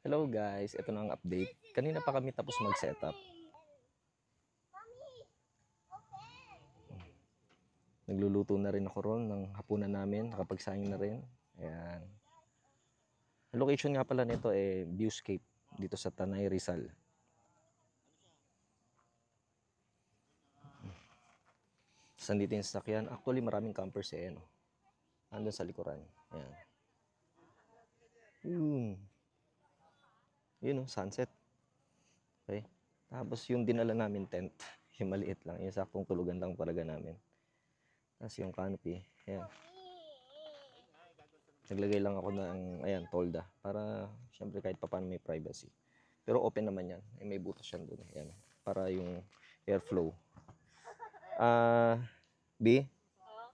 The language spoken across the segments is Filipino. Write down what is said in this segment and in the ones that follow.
Hello guys, ito na ang update. Kanina pa kami tapos mag-setup. Nagluluto na rin ako ron ng hapunan namin, nakapagsaing na rin. Ayan. Ang location nga pala nito Viewscape dito sa Tanay, Rizal. Sandito yung sasakyan. Actually, maraming campers no? Andun sa likuran. Ayan. Yun sunset. Okay. Tapos yung dinala namin tent, yung maliit lang, yung saktong tulugan lang talaga namin. Tapos yung canopy, ayan. Naglagay lang ako ng, ayan, tolda. Para, syempre, kahit paano may privacy. Pero open naman yan. May butas yan doon. Ayan. Para yung airflow. B,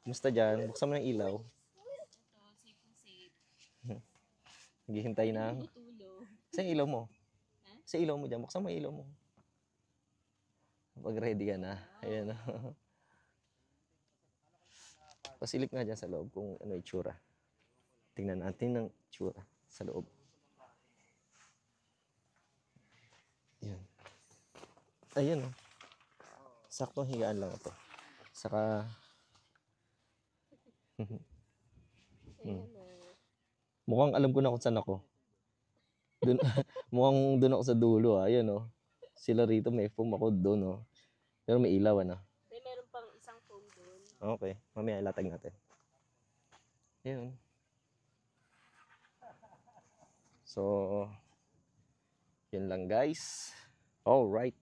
kumusta dyan? Buksan mo ng ilaw. Ito, safe and safe. Naghihintay na. Sa ilaw mo? Sa ilaw mo dyan. Buksan mo yung ilaw mo. Pag ready ka na. Ayan. Pasilip nga dyan sa loob kung ano itsura. Tingnan natin ng itsura sa loob. Yan. Ayun oh. Saktong higaan lang ito. Saka mukhang alam ko na kung saan ako. Dun, mukhang doon ako sa dulo Ayun oh. Sila rito may foam, ako doon oh. Pero may ilaw May meron pang isang foam doon. Okay, mamaya ilatag natin. Ayun. So, yun lang guys. All right.